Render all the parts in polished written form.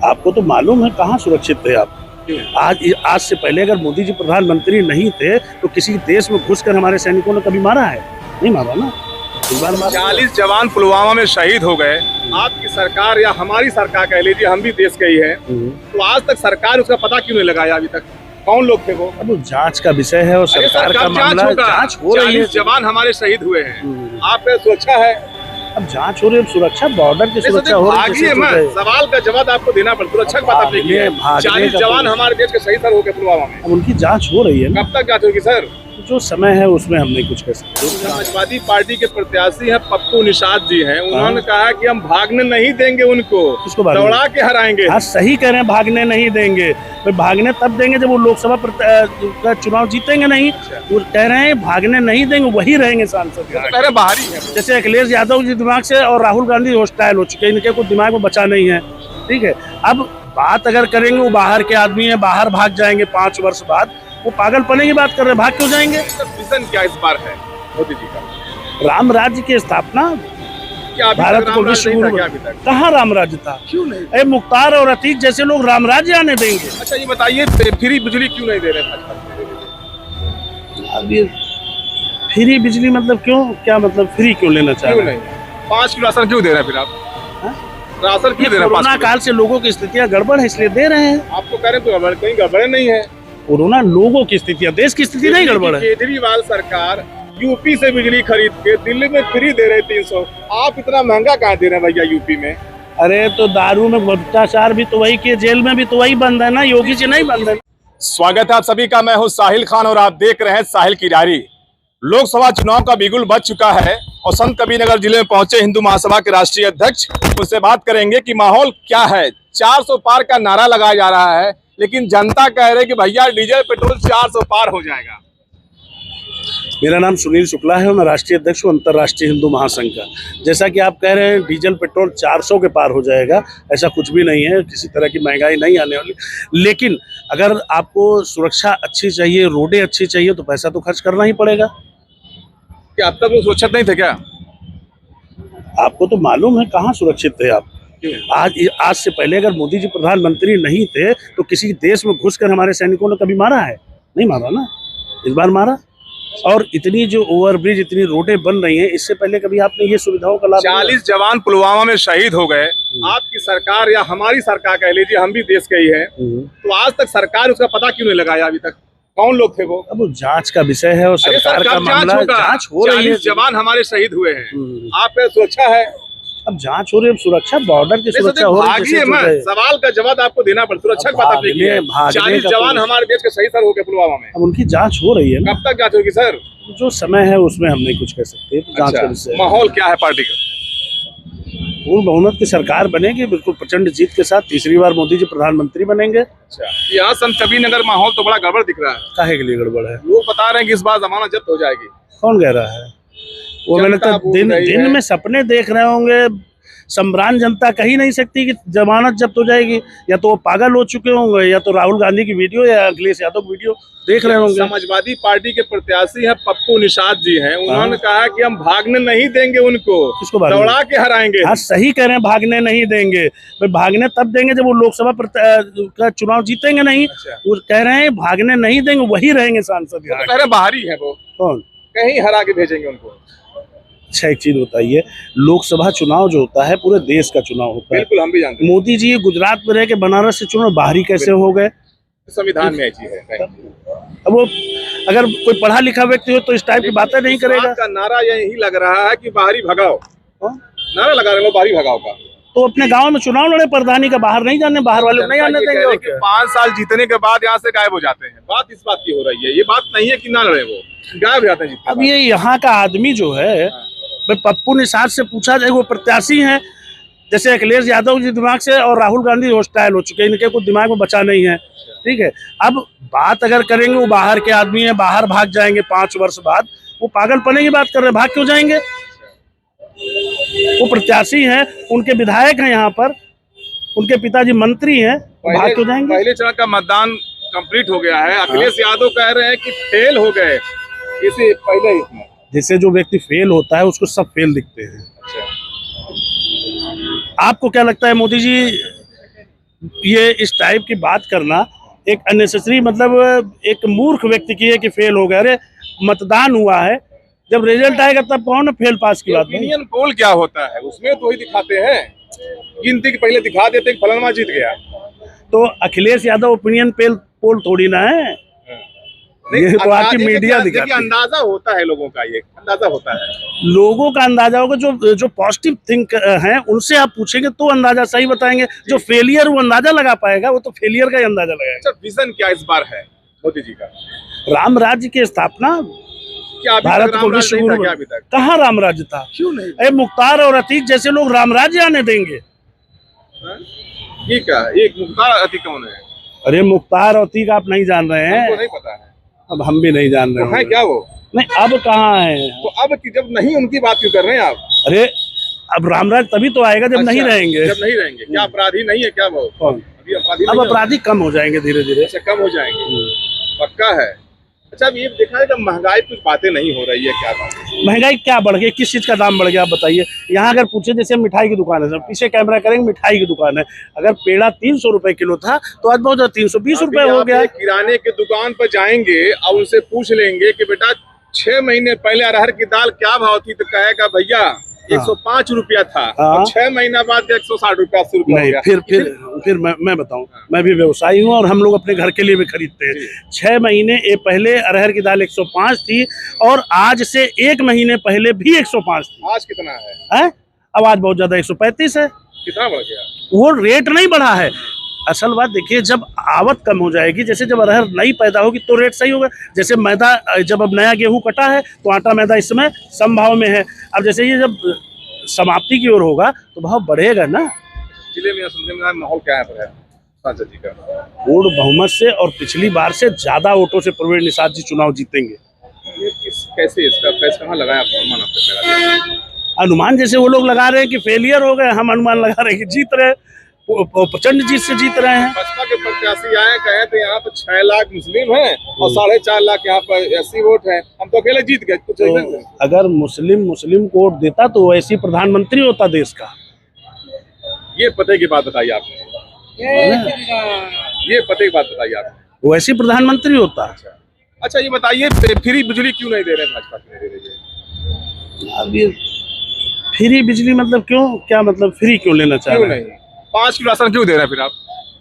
आपको तो मालूम है कहाँ सुरक्षित थे आप। आज से पहले अगर मोदी जी प्रधानमंत्री नहीं थे तो किसी देश में घुसकर हमारे सैनिकों ने कभी मारा है? नहीं मारा ना। 40 जवान पुलवामा में शहीद हो गए। आपकी सरकार या हमारी सरकार कह लीजिए, हम भी देश के ही हैं, तो आज तक सरकार उसका पता क्यों नहीं लगाया? अभी तक कौन लोग थे वो? अब जांच का विषय है और सरकार का मामला, जांच हो रही है। 40 जवान हमारे शहीद हुए हैं। आप सुरक्षा है, अब जांच हो रही है, सुरक्षा बॉर्डर की सुरक्षा हो रही है। सवाल का जवाब आपको देना पड़ता है। सुरक्षा की बात आपने की है। 40 जवान हमारे देश के शहीद हो गए पुलवामा में। अब उनकी जांच हो रही है। कब तक जांच होगी सर? जो समय है उसमें हम नहीं कुछ कह सकते। समाजवादी पार्टी के प्रत्याशी हैं पप्पू निषाद जी हैं, उन्होंने कहा कि हम भागने नहीं देंगे, उनको दौड़ा के हराएंगे। हाँ, सही कह रहे हैं, भागने नहीं देंगे। भागने तब देंगे जब वो लोकसभा का चुनाव जीतेंगे नहीं। वो कह रहे हैं भागने नहीं देंगे, वही रहेंगे सांसद। बाहरी है, जैसे अखिलेश यादव जी दिमाग से और राहुल गांधी हॉस्टाइल हो चुके हैं, इनके कुछ दिमाग में बचा नहीं है। ठीक है, अब बात अगर करेंगे, वो बाहर के आदमी है, बाहर भाग जाएंगे 5 वर्ष बाद, वो पागलपने की बात कर रहे हैं। भाग क्यों जाएंगे? विजन क्या इस बार है मोदी जी का? राम राज्य की स्थापना, भारत को विश्व गुरु। कहाँ राम राज्य था? क्यों नहीं? मुख्तार और अतीक जैसे लोग राम राज्य आने देंगे? अच्छा ये बताइए, फ्री बिजली क्यों नहीं दे रहे हैं? अब ये फ्री बिजली मतलब क्यों? क्या मतलब फ्री क्यों लेना चाह रहे हैं? 5 किलो राशन क्यों दे रहे हैं फिर आप? राशन क्यों दे रहे हैं? कोरोना काल से लोगों की स्थितियाँ गड़बड़ है, इसलिए दे रहे हैं। आपको कह रहे हैं तो कहीं गड़बड़ नहीं है। कोरोना लोगों की स्थितियाँ, देश की स्थिति नहीं गड़बड़ है। केजरीवाल सरकार यूपी से बिजली खरीद के दिल्ली में फ्री दे रहे 300। आप इतना महंगा कहाँ दे रहे हैं भैया यूपी में? अरे तो दारू में भ्रष्टाचार भी तो वही किए, जेल में भी तो वही बंद है ना, योगी जी नहीं बंद है। स्वागत है आप सभी का, मैं हूं साहिल खान और आप देख रहे हैं साहिल की डायरी। लोकसभा चुनाव का बिगुल बज चुका है और संत कबीरनगर जिले में पहुंचे हिंदू महासभा के राष्ट्रीय अध्यक्ष, उससे बात करेंगे कि माहौल क्या है। 400 पार का नारा लगाया जा रहा है, लेकिन जनता कह रहे कि भैया डीजल पेट्रोल 400 पार हो जाएगा। मेरा नाम सुनील शुक्ला है और मैं राष्ट्रीय अध्यक्ष हूँ अंतर्राष्ट्रीय हिंदू महासंघ का। जैसा कि आप कह रहे हैं डीजल पेट्रोल 400 के पार हो जाएगा, ऐसा कुछ भी नहीं है। किसी तरह की महंगाई नहीं आने वाली। लेकिन अगर आपको सुरक्षा अच्छी चाहिए, रोडें अच्छी चाहिए, तो पैसा तो खर्च करना ही पड़ेगा। क्या अब तक वो सुरक्षित नहीं थे क्या? आपको तो मालूम है कहाँ सुरक्षित थे आप। आज से पहले अगर मोदी जी प्रधानमंत्री नहीं थे तो किसी देश में घुसकर हमारे सैनिकों ने कभी मारा है? नहीं मारा ना। इस बार मारा। और इतनी जो ओवरब्रिज, इतनी रोडें बन रही हैं, इससे पहले कभी आपने ये सुविधाओं का लाभ? 40 जवान पुलवामा में शहीद हो गए। आपकी सरकार या हमारी सरकार कह लीजिए, हम भी देश के ही हैं, तो आज तक सरकार उसका पता क्यों नहीं लगाया? अभी तक कौन लोग थे वो? अब वो जांच का विषय है और सरकार का मामला, जांच हो रही है। 40 जवान हमारे शहीद हुए हैं। आप सुरक्षा है, अब जांच हो रही है, सुरक्षा बॉर्डर की सुरक्षा हो रही है। सवाल का जवाब आपको देना पड़ता है। सुरक्षा की बात आपने की है। 40 जवान हमारे देश के शहीद हो गए पुलवामा में। अब उनकी जांच हो रही है। कब तक जांच होगी सर? जो समय है उसमें हम नहीं कुछ कह सकते। जांच का विषय। माहौल क्या है पार्टी का? पूर्ण बहुमत की सरकार बनेगी, बिल्कुल प्रचंड जीत के साथ। तीसरी बार मोदी जी प्रधानमंत्री बनेंगे। यहाँ संत कबीरनगर माहौल तो बड़ा गड़बड़ दिख रहा है। काहे के लिए गड़बड़ है? लोग बता रहे हैं कि इस बार जमानत जब्त हो जाएगी। कौन कह रहा है? वो मैंने तो दिन में सपने देख रहे होंगे। सम्रान जनता कह ही नहीं सकती कि जमानत जब्त हो जाएगी। या तो वो पागल हो चुके होंगे, या तो राहुल गांधी की वीडियो या अखिलेश यादव की वीडियो देख रहे होंगे। समाजवादी पार्टी के प्रत्याशी हैं पप्पू निषाद जी हैं, उन्होंने कहा कि हम भागने नहीं देंगे, उनको दौड़ा के हराएंगे। हाँ, सही कह रहे हैं, भागने नहीं देंगे। भागने तब देंगे जब वो लोकसभा का चुनाव जीतेंगे नहीं। वो कह रहे हैं भागने नहीं देंगे, वही रहेंगे सांसद। कह रहे बाहरी है वो, कौन? कहीं हरा के भेजेंगे उनको। अच्छा, एक चीज बताइए, लोकसभा चुनाव जो होता है पूरे देश का चुनाव होता है। बिल्कुल, हम भी जानते हैं। मोदी जी गुजरात में रह के बनारस से चुनाव बाहरी कैसे हो गए? संविधान में ऐसी है। अब वो अगर कोई पढ़ा लिखा व्यक्ति हो तो इस टाइप की बातें नहीं करेगा। का नारा यही लग रहा है कि बाहरी भगाओ। नारा लगा रहे हो बाहरी भगाओ का। तो अपने गांव में चुनाव लड़े, प्रधानी का बाहर नहीं जाने, बाहर वाले नहीं आने देंगे। 5 साल जीतने के बाद यहाँ से गायब हो जाते हैं। बात इस बात की हो रही है, ये बात नहीं है कि ना लड़े, वो गायब हो जाते हैं। अब ये यहाँ का आदमी जो है, पप्पू निषाद से पूछा जाए, वो प्रत्याशी हैं। जैसे अखिलेश यादव जी दिमाग से और राहुल गांधी हॉस्टाइल हो चुके हैं, इनके कुछ दिमाग में बचा नहीं है। ठीक है, अब बात अगर करेंगे, वो बाहर के आदमी है, बाहर भाग जाएंगे 5 वर्ष बाद, वो पागलपने की बात कर रहे हैं। भाग क्यों जाएंगे? वो प्रत्याशी हैं, उनके विधायक हैं, यहाँ पर उनके पिताजी मंत्री हैं, भाग क्यों जाएंगे? पहले चरण का मतदान कंप्लीट हो गया है। अखिलेश यादव कह रहे हैं कि फेल हो गए इसी पहले इसमें। जैसे जो व्यक्ति फेल होता है उसको सब फेल दिखते हैं। आपको क्या लगता है मोदी जी ये इस टाइप की बात करना एक अननेसेसरी, मतलब एक मूर्ख व्यक्ति की है कि फेल हो गया। अरे मतदान हुआ है, जब रिजल्ट आएगा तब कौन फेल पास की बात नहीं। ओपिनियन पोल क्या होता है, उसमें तो वही दिखाते हैं, गिनती के पहले दिखा देते हैं फलाना जीत गया। तो अखिलेश यादव ओपिनियन पोल थोड़ी ना है, ये तो आपकी मीडिया दिखाती है। अंदाजा होता है लोगों का, ये अंदाजा होता है लोगों का अंदाजा होगा, जो पॉजिटिव थिंक हैं उनसे आप पूछेंगे तो अंदाजा सही बताएंगे। जो फेलियर वो अंदाजा लगा पाएगा, वो तो फेलियर का ही अंदाजा लगाएगा। अच्छा, विजन क्या इस बार है मोदी जी का? राम राज्य की स्थापना, क्या अभी भारत तक को राम विश्व राज्य नहीं था गुरु, क्या अभी तक? कहाँ राम राज्य था? क्यों नहीं? अरे मुख्तार और अतीक जैसे लोग राम राज्य आने देंगे? ठीक है, एक मुख्तार अतीक कौन है? अरे मुख्तार और अतीक आप नहीं जान रहे हमको हैं? नहीं पता है। अब हम भी नहीं जान रहे तो है हैं। क्या वो? नहीं, अब कहाँ है? तो अब कि जब नहीं उनकी बात क्यों कर रहे हैं आप? अरे अब रामराज तभी तो आएगा जब नहीं रहेंगे। जब नहीं रहेंगे। क्या अपराधी नहीं है क्या वो? कौन? अभी अपराधी अब नहीं है? अपराधी कम हो जाएंगे धीरे धीरे। अच्छा, कम हो जाएंगे, पक्का है। अच्छा, अब ये देखा है कि महंगाई कुछ बातें नहीं हो रही है, क्या बात है? महंगाई क्या बढ़ गई, किस चीज का दाम बढ़ गया आप बताइए। यहाँ अगर पूछे, जैसे मिठाई की दुकान है, सर पीछे कैमरा करेंगे, मिठाई की दुकान है, अगर पेड़ा 300 रुपए किलो था तो आज बहुत 320 रुपए हो गया। किराने की दुकान पर जाएंगे और उनसे पूछ लेंगे कि बेटा 6 महीने पहले अरहर की दाल क्या भाव थी, तो कहेगा भैया 105 रुपया था, और 6 महीना बाद 160 रुपया 80 रुपया हो नहीं, गया। फिर मैं बताऊं, मैं भी व्यवसायी हूँ और हम लोग अपने घर के लिए भी खरीदते हैं। 6 महीने पहले अरहर की दाल 105 थी और आज से 1 महीने पहले भी 105 थी। आज कितना है? अब आज बहुत ज्यादा 135 है। कितना बढ़ गया? वो रेट नहीं बढ़ा है। असल बात देखिए, जब आवक कम हो जाएगी, जैसे जब अरहर नई पैदा होगी तो रेट सही होगा। जैसे मैदा, जब अब नया गेहूं कटा है तो आटा मैदा इस समय समभाव में है। अब जैसे ये जब समाप्ति की ओर होगा तो भाव बढ़ेगा ना। जिले में असम माहौल क्या है सांसद जी का? पूर्ण बहुमत से और पिछली बार से ज्यादा वोटों से प्रवीण निषाद जी चुनाव जीतेंगे। ये कैसे, इसका फैसला कहाँ लगाया अनुमान आपने? अनुमान जैसे वो लोग लगा रहे हैं कि फेलियर हो गए, हम अनुमान लगा रहे हैं कि जीत रहे, प्रचंड जीत से जीत रहे हैं। बसपा के प्रत्याशी आए, कहे थे यहाँ पर 6 लाख मुस्लिम हैं और 4.5 लाख यहाँ पर एससी वोट है, हम तो अकेले जीत गए। कुछ तो अगर मुस्लिम को वोट देता तो वैसी प्रधानमंत्री होता देश का। ये पते की बात बताइए आपने, ये पते की बात बताइए आपने, वैसी प्रधानमंत्री होता। अच्छा, ये बताइए फ्री बिजली क्यों नहीं दे रहे भाजपा, क्यों नहीं दे रही है? अब ये फ्री बिजली मतलब क्यों, क्या मतलब फ्री क्यों लेना चाह क्यों रहे हैं? नहीं? 5 किलो राशन क्यों दे रहे हैं फिर आप?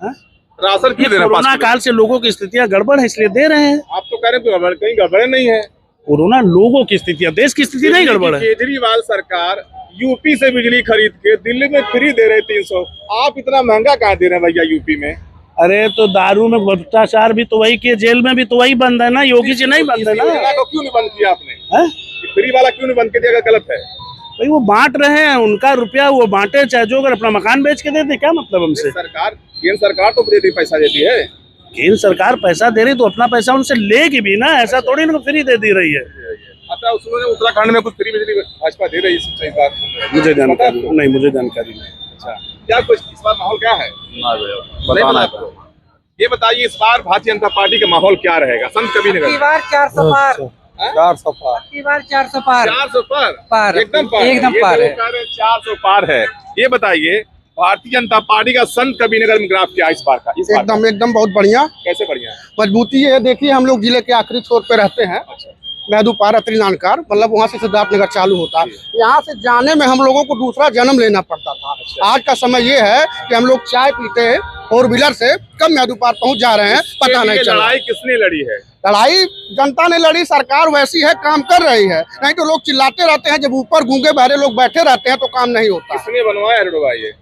हाँ? राशन क्यों दे रहे हैं? कोरोना काल से लोगों की स्थितियां गड़बड़ है इसलिए दे रहे हैं। आप तो कह रहे हैं कहीं गड़बड़े नहीं है। कोरोना लोगों की स्थितियां, देश की स्थिति नहीं गड़बड़ है। केजरीवाल सरकार यूपी से बिजली खरीद के दिल्ली में फ्री दे रहे 300, आप इतना महंगा कहाँ दे रहे हैं भैया यूपी में? अरे तो दारू में भ्रष्टाचार भी तो वही किए, जेल में भी तो वही बंद है ना, योगी जी नहीं बंद है ना। क्यों नहीं बंद किया आपने? फ्री वाला क्यों नहीं बंद किया? अगर गलत है भाई, वो बांट रहे हैं, उनका रुपया वो बांटे, चाहे जो अगर अपना मकान बेच के दे दे, क्या मतलब हमसे? सरकार, केंद्र सरकार तो देती, पैसा देती है। केंद्र सरकार पैसा दे रही तो अपना पैसा उनसे लेगी भी ना, ऐसा थोड़ी ना फ्री दे दी रही है। अच्छा, उसमें उत्तराखंड में कुछ फ्री बिजली भाजपा दे रही है, सही बात? मुझे जानकारी नहीं, मुझे जानकारी नहीं। अच्छा, क्या कुछ इस बार माहौल क्या है? बताना है। ये बताइए, इस बार भारतीय जनता पार्टी का माहौल क्या रहेगा? संत कबीरनगर 400 पार, 400 पार, 400 पार, 400 पार, एकदम पार, एकदम पार है। 400 पार है। ये बताइए, भारतीय जनता पार्टी का संत कबीरनगर में ग्राफ क्या है इस बार का? एकदम बहुत बढ़िया। कैसे बढ़िया? मजबूती है, देखिए हम लोग जिले के आखिरी छोर पे रहते हैं। अच्छा, महदूपार अत्री नानकार, मतलब वहाँ से सिद्धार्थनगर चालू होता है। यहाँ से जाने में हम लोगों को दूसरा जन्म लेना पड़ता था। आज का समय ये है कि हम लोग चाय पीते हैं 4 व्हीलर से, कब महदूपार पहुँच जा रहे हैं पता नहीं चला। लड़ाई किसने लड़ी है? लड़ाई जनता ने लड़ी, सरकार वैसी है, काम कर रही है। नहीं तो लोग चिल्लाते रहते हैं, जब ऊपर गूंगे बहरे लोग बैठे रहते हैं तो काम नहीं होता। किसने बनवाया रोडवा? ये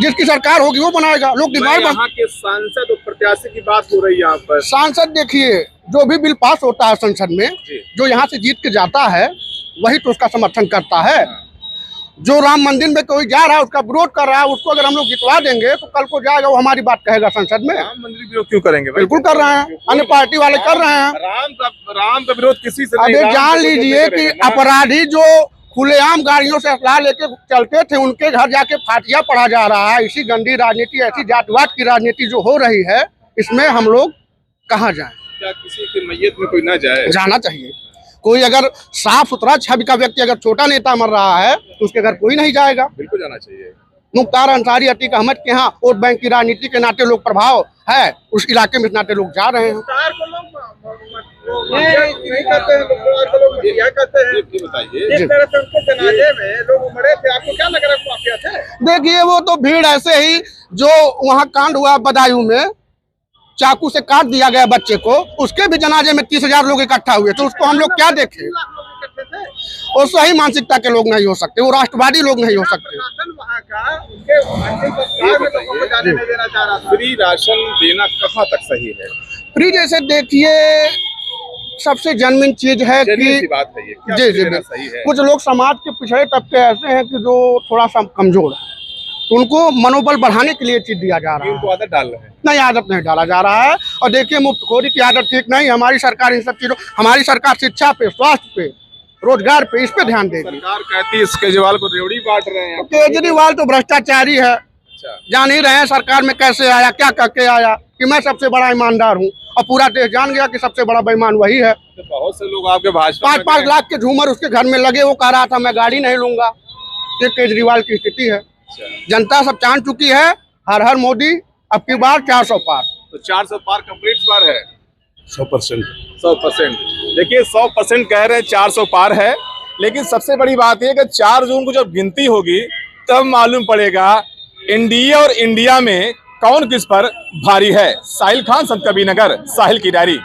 जिसकी सरकार होगी वो बनाएगा। लोग दिमाग यहाँ के सांसद और प्रत्याशी की बात हो रही है यहाँ पर। सांसद देखिए, जो भी बिल पास होता है संसद में, जो यहाँ से जीत के जाता है वही तो उसका समर्थन करता है। जो राम मंदिर में कोई जा रहा है, उसका विरोध कर रहा है, उसको अगर हम लोग जितवा देंगे तो कल को जाएगा वो हमारी बात कहेगा संसद में। राम मंदिर विरोध क्यों करेंगे? बिल्कुल कर रहे हैं, अन्य पार्टी वाले कर रहे हैं। राम का विरोध किसी से नहीं। अबे जान लीजिए कि अपराधी जो खुलेआम गाड़ियों से असलाह लेके चलते थे, उनके घर जाके फाटिया पढ़ा जा रहा है। इसी गंदी राजनीति, ऐसी जातिवाद की राजनीति जो हो रही है, इसमें हम लोग कहाँ जाएं? क्या किसी की मैयत में कोई ना जाए? जाना चाहिए। कोई अगर साफ सुथरा छवि का व्यक्ति अगर छोटा नेता मर रहा है तो उसके घर कोई नहीं जाएगा। बिल्कुल जाना चाहिए। मुख्तार अंसारी, अतीक अहमद के यहाँ वोट बैंक की राजनीति के नाते लोग प्रभाव है, उस इलाके में इस नाते लोग जा रहे हैं। मुख्तार को लोग नहीं कहते हैं, मुख्तार को लोग यह कहते हैं। बताइए इस तरह से उनके जनाजे में लोग उमड़े थे, आपको क्या लग रहा है माफिया थे? देखिए वो तो भीड़ ऐसे ही, जो वहाँ कांड हुआ बदायूं में, चाकू से काट दिया गया बच्चे को, उसके भी जनाजे में 30,000 लोग इकट्ठा हुए, तो उसको हम लोग क्या देखें? 3 लाख लोग इकट्ठे थे। वो सही मानसिकता के लोग नहीं हो सकते, वो राष्ट्रवादी लोग नहीं हो सकते। प्रशासन वहाँ का उनके अंतिम संस्कार में लोगों को जाने नहीं देना चाह रहा था। फ्री राशन देना कहाँ तक सही है? फ्री जैसे देखिए सबसे जेन्युइन चीज है जरूरी सी कि बात है ये, क्या जी फ्री देना जी सही है? कुछ लोग समाज के पिछड़े तबके ऐसे हैं कि जो थोड़ा सा कमजोर है, तो उनको मनोबल बढ़ाने के लिए चीज दिया जा रहा उनको है। आदत डाल रहे हैं। नहीं, आदत नहीं डाला जा रहा है। और देखिए मुफ्तखोरी की आदत ठीक नहीं। हमारी सरकार इन सब चीजों, हमारी सरकार शिक्षा पे, स्वास्थ्य पे, रोजगार पे, इस पे ध्यान देगी। सरकार कहती है इस केजरीवाल को रेवड़ी बांट रहे हैं। तो केजरीवाल तो भ्रष्टाचारी है, अच्छा, जान ही रहे हैं सरकार में कैसे आया, क्या करके आया, कि मैं सबसे बड़ा ईमानदार हूँ, और पूरा देश जान गया कि सबसे बड़ा बेईमान वही है। तो बहुत से लोग आपके भाजपा में 5-5 लाख के झूमर उसके घर में लगे, वो कह रहा था मैं गाड़ी नहीं लूंगा। ये केजरीवाल की स्थिति है। अच्छा, जनता सब जान चुकी है, हर हर मोदी, अब की बार 400 पार। तो 400 पार कंप्लीट बार है 100%। 100%। देखिए 100% कह रहे हैं 400 पार है, लेकिन सबसे बड़ी बात यह कि 4 जून को जब गिनती होगी तब मालूम पड़ेगा एनडीए और इंडिया में कौन किस पर भारी है। साहिल खान, संत कबीर नगर, साहिल की डायरी।